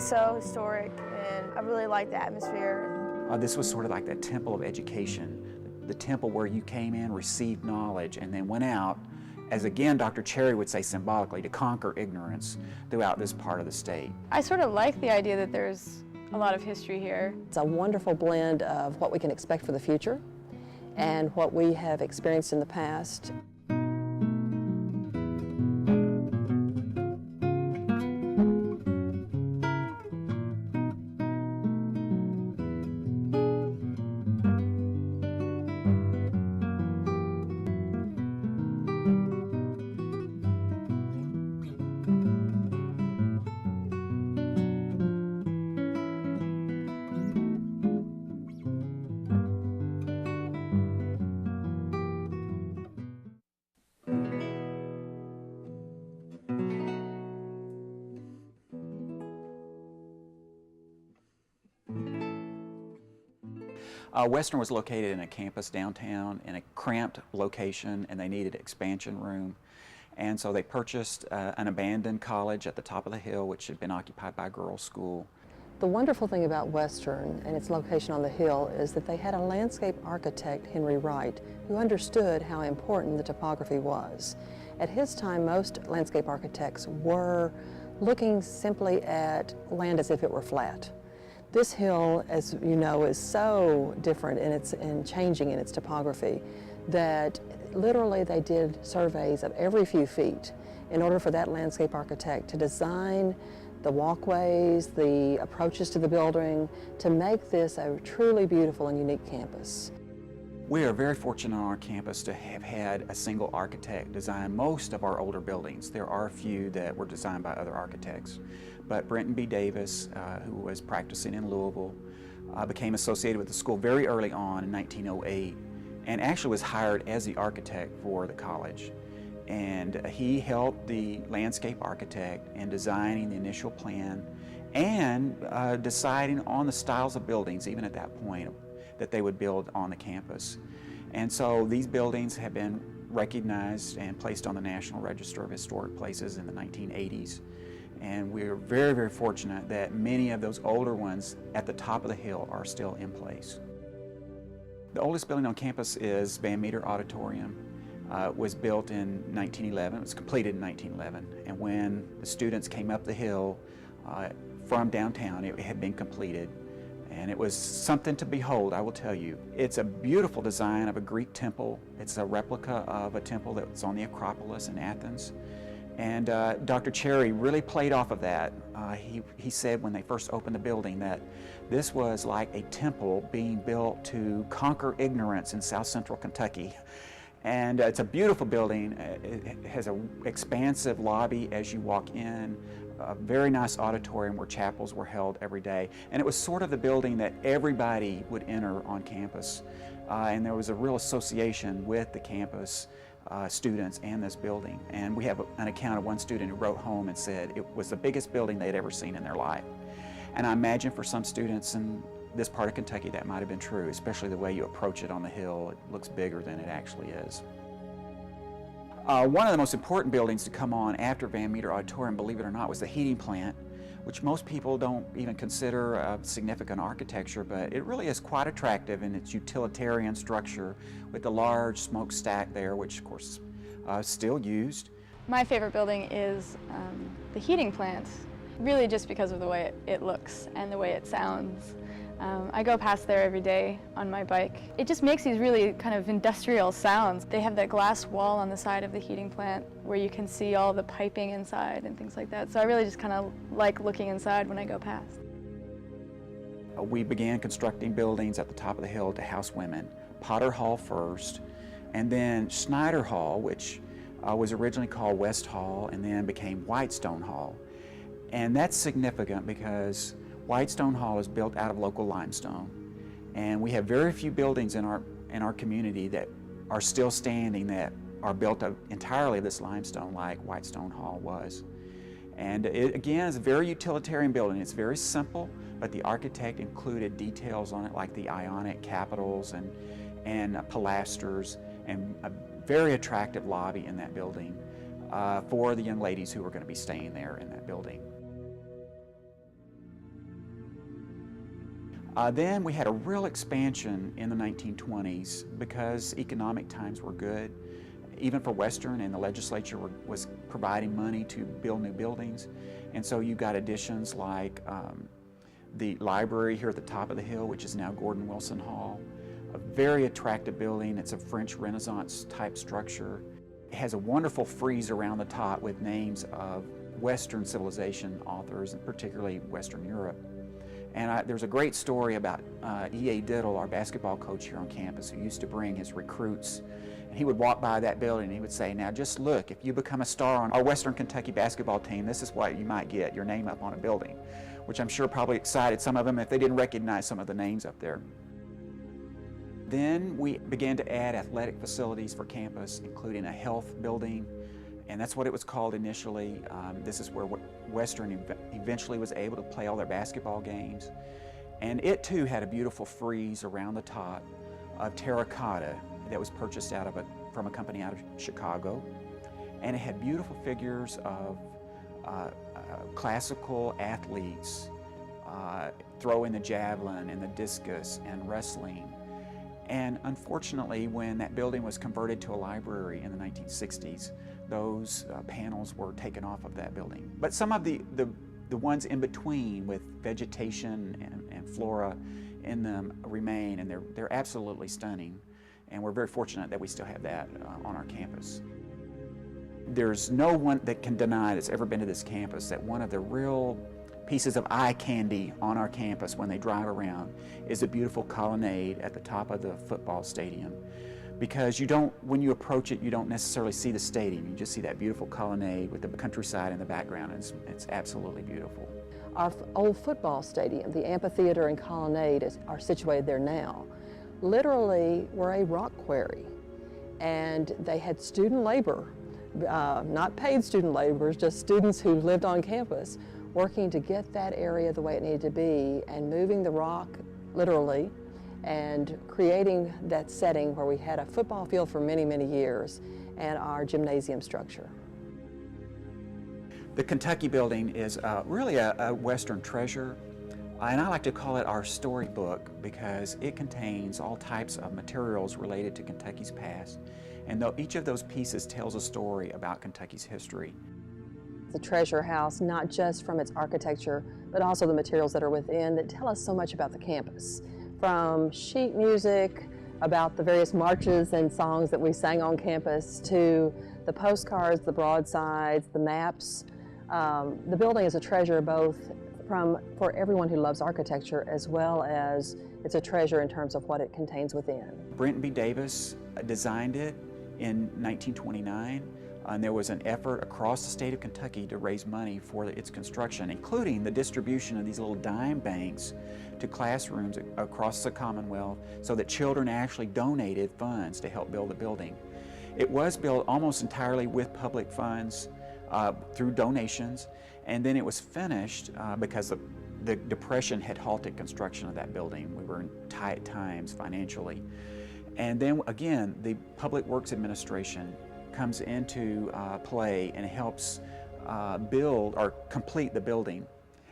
It's so historic, and I really like the atmosphere. This was sort of like that temple of education, the temple where you came in, received knowledge, and then went out, as again Dr. Cherry would say symbolically, to conquer ignorance throughout this part of the state. I sort of like the idea that there's a lot of history here. It's a wonderful blend of what we can expect for the future and what we have experienced in the past. Western was located in a campus downtown in a cramped location, and they needed expansion room. And so they purchased an abandoned college at the top of the hill, which had been occupied by a girls' school. The wonderful thing about Western and its location on the hill is that they had a landscape architect, Henry Wright, who understood how important the topography was. At his time, most landscape architects were looking simply at land as if it were flat. This hill, as you know, is so different and changing in its topography that literally they did surveys of every few feet in order for that landscape architect to design the walkways, the approaches to the building, to make this a truly beautiful and unique campus. We are very fortunate on our campus to have had a single architect design most of our older buildings. There are a few that were designed by other architects, but Brenton B. Davis, who was practicing in Louisville, became associated with the school very early on in 1908, and actually was hired as the architect for the college. And he helped the landscape architect in designing the initial plan and deciding on the styles of buildings, even at that point, that they would build on the campus. And so these buildings have been recognized and placed on the National Register of Historic Places in the 1980s. And we're very, very fortunate that many of those older ones at the top of the hill are still in place. The oldest building on campus is Van Meter Auditorium. It was built in 1911, it was completed in 1911. And when the students came up the hill from downtown, it had been completed. And it was something to behold, I will tell you. It's a beautiful design of a Greek temple. It's a replica of a temple that was on the Acropolis in Athens. And Dr. Cherry really played off of that. He said when they first opened the building that this was like a temple being built to conquer ignorance in South Central Kentucky. And it's a beautiful building. It has an expansive lobby as you walk in, a very nice auditorium where chapels were held every day. And it was sort of the building that everybody would enter on campus. And there was a real association with the campus students and this building. And we have an account of one student who wrote home and said it was the biggest building they'd ever seen in their life. And I imagine for some students in this part of Kentucky that might have been true, especially the way you approach it on the hill. It looks bigger than it actually is. One of the most important buildings to come on after Van Meter Auditorium, believe it or not, was the heating plant, which most people don't even consider a significant architecture, but it really is quite attractive in its utilitarian structure with the large smokestack there, which of course is still used. My favorite building is the heating plant, really just because of the way it looks and the way it sounds. I go past there every day on my bike. It just makes these really kind of industrial sounds. They have that glass wall on the side of the heating plant where you can see all the piping inside and things like that. So I really just kind of like looking inside when I go past. We began constructing buildings at the top of the hill to house women. Potter Hall first, and then Schneider Hall, which was originally called West Hall and then became Whitestone Hall. And that's significant because Whitestone Hall is built out of local limestone, and we have very few buildings in our community that are still standing that are built of entirely this limestone like Whitestone Hall was. And it again is a very utilitarian building. It's very simple, but the architect included details on it like the Ionic capitals and pilasters and a very attractive lobby in that building for the young ladies who were going to be staying there in that building. Then we had a real expansion in the 1920s because economic times were good, even for Western, and the legislature was providing money to build new buildings. And so you got additions like the library here at the top of the hill, which is now Gordon Wilson Hall. A very attractive building. It's a French Renaissance type structure. It has a wonderful frieze around the top with names of Western civilization authors, and particularly Western Europe. And there's a great story about E.A. Diddle, our basketball coach here on campus, who used to bring his recruits. And he would walk by that building and he would say, now just look, if you become a star on our Western Kentucky basketball team, this is what you might get, your name up on a building, which I'm sure probably excited some of them if they didn't recognize some of the names up there. Then we began to add athletic facilities for campus, including a health building, and that's what it was called initially. This is where Western eventually was able to play all their basketball games. And it too had a beautiful frieze around the top of terracotta that was purchased from a company out of Chicago. And it had beautiful figures of classical athletes throwing the javelin and the discus and wrestling. And unfortunately, when that building was converted to a library in the 1960s, those panels were taken off of that building. But some of the ones in between with vegetation and flora in them remain, and they're absolutely stunning. And we're very fortunate that we still have that on our campus. There's no one that can deny that's ever been to this campus that one of the real pieces of eye candy on our campus when they drive around is a beautiful colonnade at the top of the football stadium. Because when you approach it, you don't necessarily see the stadium. You just see that beautiful colonnade with the countryside in the background. It's absolutely beautiful. Our old football stadium, the amphitheater and colonnade are situated there now. Literally were a rock quarry, and they had student labor, not paid student laborers, just students who lived on campus, working to get that area the way it needed to be and moving the rock literally and creating that setting where we had a football field for many, many years and our gymnasium structure. The Kentucky building is really a Western treasure, and I like to call it our storybook because it contains all types of materials related to Kentucky's past, and each of those pieces tells a story about Kentucky's history. The treasure house, not just from its architecture, but also the materials that are within that tell us so much about the campus. From sheet music, about the various marches and songs that we sang on campus, to the postcards, the broadsides, the maps. The building is a treasure both for everyone who loves architecture, as well as it's a treasure in terms of what it contains within. Brenton B. Davis designed it in 1929. And there was an effort across the state of Kentucky to raise money for its construction, including the distribution of these little dime banks to classrooms across the Commonwealth so that children actually donated funds to help build the building. It was built almost entirely with public funds through donations, and then it was finished because the Depression had halted construction of that building. We were in tight times financially. And then again, the Public Works Administration comes into play and helps build or complete the building.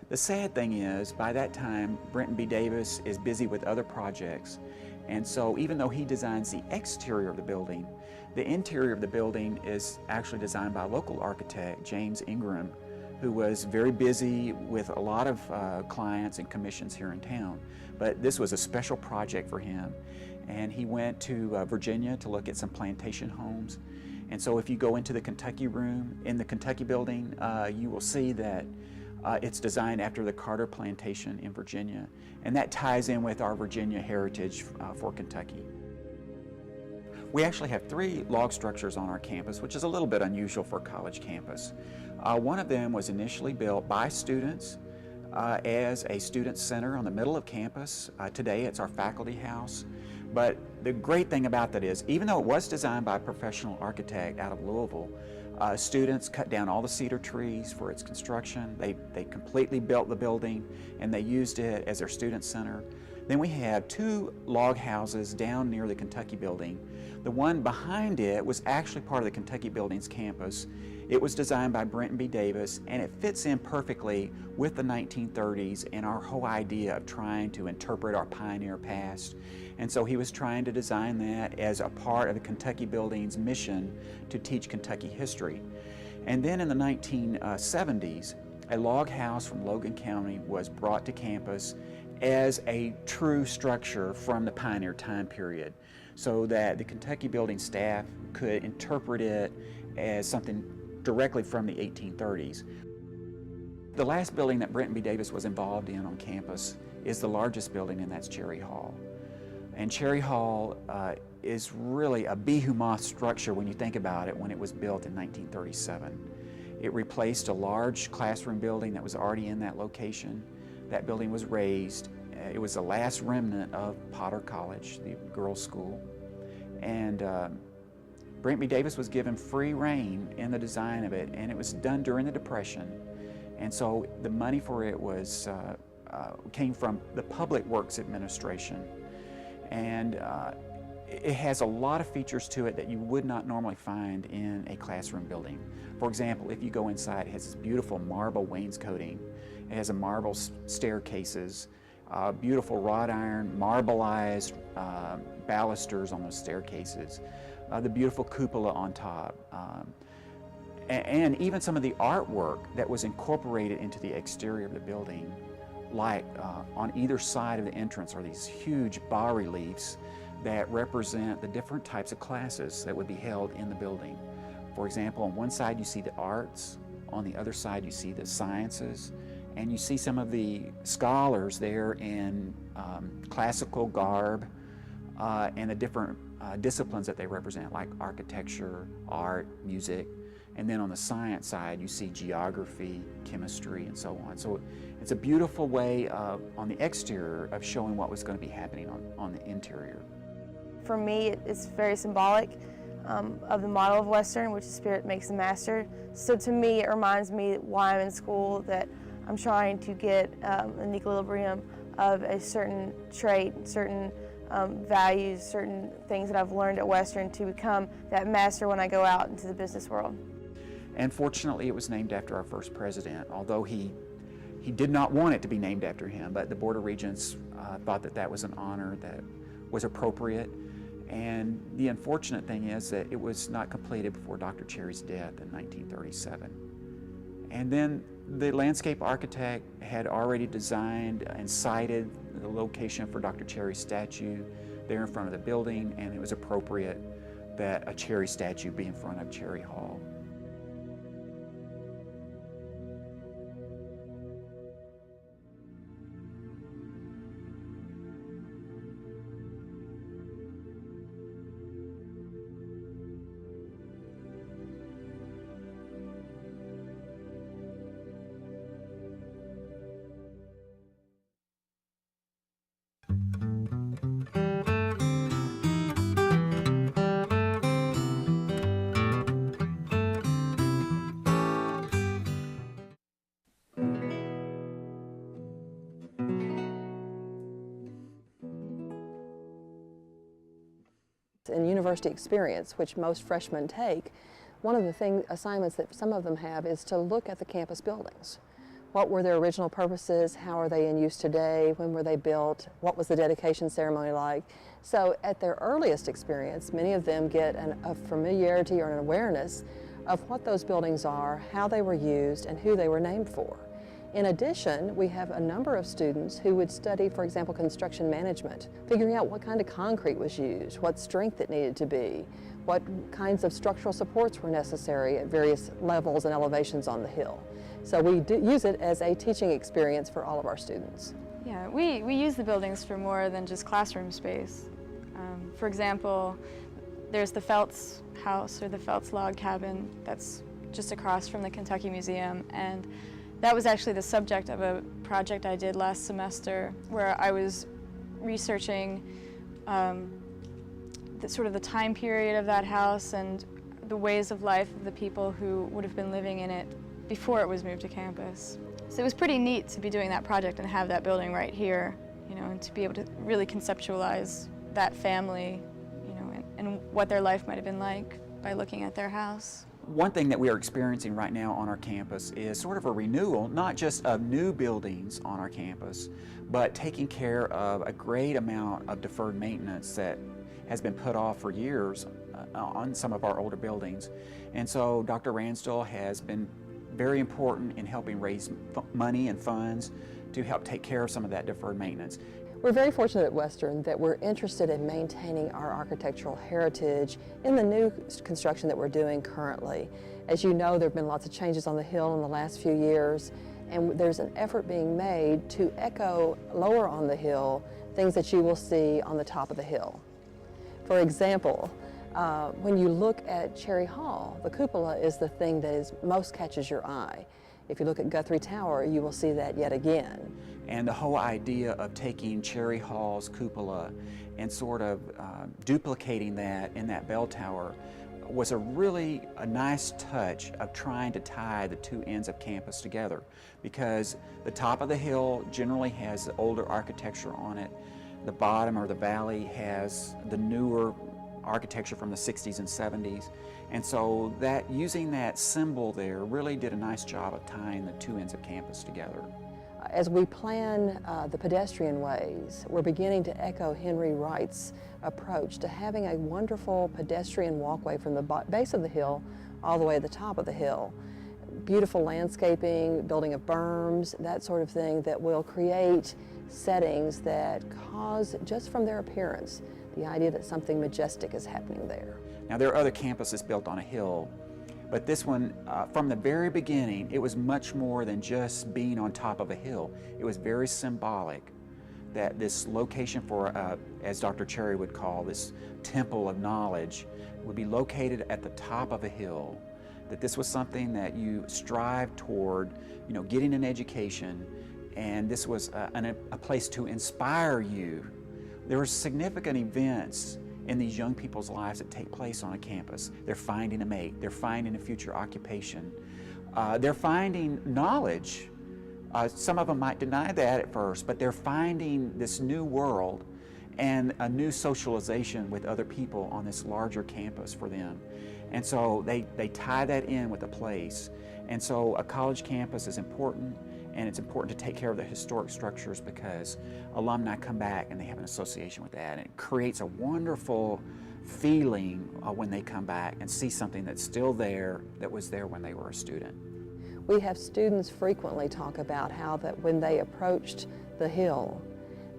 The sad thing is, by that time, Brenton B. Davis is busy with other projects, and so even though he designs the exterior of the interior of the building is actually designed by a local architect, James Ingram, who was very busy with a lot of clients and commissions here in town. But this was a special project for him, and he went to Virginia to look at some plantation homes. And so if you go into the Kentucky room in the Kentucky building, you will see that it's designed after the Carter Plantation in Virginia. And that ties in with our Virginia heritage for Kentucky. We actually have 3 log structures on our campus, which is a little bit unusual for a college campus. One of them was initially built by students as a student center on the middle of campus. Today it's our faculty house. But the great thing about that is, even though it was designed by a professional architect out of Louisville, students cut down all the cedar trees for its construction. They completely built the building and they used it as their student center. Then we have two log houses down near the Kentucky Building. The one behind it was actually part of the Kentucky Building's campus. It was designed by Brenton B. Davis, and it fits in perfectly with the 1930s and our whole idea of trying to interpret our pioneer past. And so he was trying to design that as a part of the Kentucky Building's mission to teach Kentucky history. And then in the 1970s, a log house from Logan County was brought to campus as a true structure from the pioneer time period, so that the Kentucky Building staff could interpret it as something directly from the 1830s. The last building that Brenton B. Davis was involved in on campus is the largest building, and that's Cherry Hall. And Cherry Hall is really a behemoth structure when you think about it, when it was built in 1937. It replaced a large classroom building that was already in that location. That building was razed. It was the last remnant of Potter College, the girls' school. And Brent B. Davis was given free rein in the design of it, and it was done during the Depression. And so the money for it was came from the Public Works Administration. And it has a lot of features to it that you would not normally find in a classroom building. For example, if you go inside, it has this beautiful marble wainscoting. It has a marble staircases, beautiful wrought iron, marbleized balusters on those staircases, the beautiful cupola on top, and even some of the artwork that was incorporated into the exterior of the building, like on either side of the entrance are these huge bas-reliefs that represent the different types of classes that would be held in the building. For example, on one side you see the arts, on the other side you see the sciences, and you see some of the scholars there in classical garb and the different disciplines that they represent, like architecture, art, music. And then on the science side, you see geography, chemistry, and so on. So it's a beautiful way on the exterior of showing what was going to be happening on the interior. For me, it's very symbolic of the model of Western, which is spirit makes the master. So to me, it reminds me why I'm in school, that I'm trying to get an equilibrium of a certain trait, certain values, certain things that I've learned at Western to become that master when I go out into the business world. And fortunately, it was named after our first president, although he did not want it to be named after him, but the Board of Regents thought that that was an honor that was appropriate. And the unfortunate thing is that it was not completed before Dr. Cherry's death in 1937. And then the landscape architect had already designed and sited the location for Dr. Cherry's statue there in front of the building, and it was appropriate that a Cherry statue be in front of Cherry Hall. In university experience, which most freshmen take, one of the assignments that some of them have is to look at the campus buildings. What were their original purposes? How are they in use today? When were they built? What was the dedication ceremony like? So at their earliest experience, many of them get a familiarity or an awareness of what those buildings are, how they were used, and who they were named for. In addition, we have a number of students who would study, for example, construction management, figuring out what kind of concrete was used, what strength it needed to be, what kinds of structural supports were necessary at various levels and elevations on the hill. So we use it as a teaching experience for all of our students. Yeah, we use the buildings for more than just classroom space. For example, there's the Felts house or the Felts log cabin that's just across from the Kentucky Museum, and that was actually the subject of a project I did last semester where I was researching sort of the time period of that house and the ways of life of the people who would have been living in it before it was moved to campus. So it was pretty neat to be doing that project and have that building right here, you know, and to be able to really conceptualize that family, you know, and what their life might have been like by looking at their house. One thing that we are experiencing right now on our campus is sort of a renewal, not just of new buildings on our campus, but taking care of a great amount of deferred maintenance that has been put off for years on some of our older buildings. And so Dr. Ransdell has been very important in helping raise money and funds to help take care of some of that deferred maintenance. We're very fortunate at Western that we're interested in maintaining our architectural heritage in the new construction that we're doing currently. As you know, there have been lots of changes on the Hill in the last few years, and there's an effort being made to echo lower on the Hill things that you will see on the top of the Hill. For example, when you look at Cherry Hall, the cupola is the thing that most catches your eye. If you look at Guthrie Tower, you will see that yet again. And the whole idea of taking Cherry Hall's cupola and sort of duplicating that in that bell tower was a nice touch of trying to tie the two ends of campus together, because the top of the hill generally has the older architecture on it. The bottom, or the valley, has the newer architecture from the 60s and 70s. And so that using that symbol there really did a nice job of tying the two ends of campus together. As we plan the pedestrian ways, we're beginning to echo Henry Wright's approach to having a wonderful pedestrian walkway from the base of the hill all the way to the top of the hill. Beautiful landscaping, building of berms, that sort of thing that will create settings that cause, just from their appearance, the idea that something majestic is happening there. Now, there are other campuses built on a hill, but this one, from the very beginning, it was much more than just being on top of a hill. It was very symbolic that this location for, as Dr. Cherry would call, this temple of knowledge would be located at the top of a hill, that this was something that you strive toward, you know, getting an education, and this was a place to inspire you. There are significant events in these young people's lives that take place on a campus. They're finding a mate, they're finding a future occupation, they're finding knowledge. Some of them might deny that at first, but they're finding this new world and a new socialization with other people on this larger campus for them. And so they tie that in with a place. And so a college campus is important, and it's important to take care of the historic structures, because alumni come back and they have an association with that, and it creates a wonderful feeling when they come back and see something that's still there, that was there when they were a student. We have students frequently talk about how that when they approached the hill,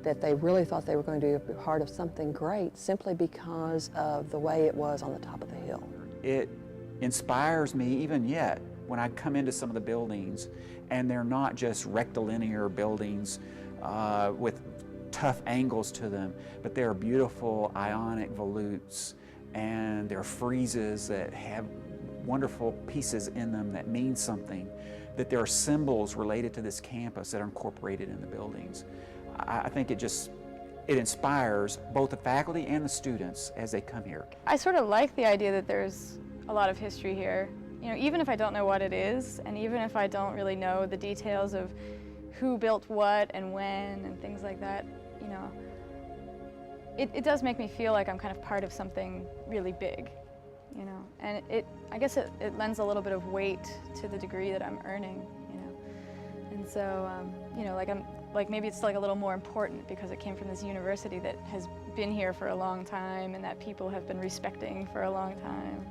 that they really thought they were going to be a part of something great simply because of the way it was on the top of the hill. It inspires me even yet when I come into some of the buildings, and they're not just rectilinear buildings with tough angles to them, but they're beautiful ionic volutes, and they're friezes that have wonderful pieces in them that mean something, that there are symbols related to this campus that are incorporated in the buildings. I think it inspires both the faculty and the students as they come here. I sort of like the idea that there's a lot of history here. You know, even if I don't know what it is, and even if I don't really know the details of who built what and when and things like that, you know, it does make me feel like I'm kind of part of something really big, you know, and I guess it lends a little bit of weight to the degree that I'm earning, you know, and so, you know, like maybe it's like a little more important because it came from this university that has been here for a long time and that people have been respecting for a long time.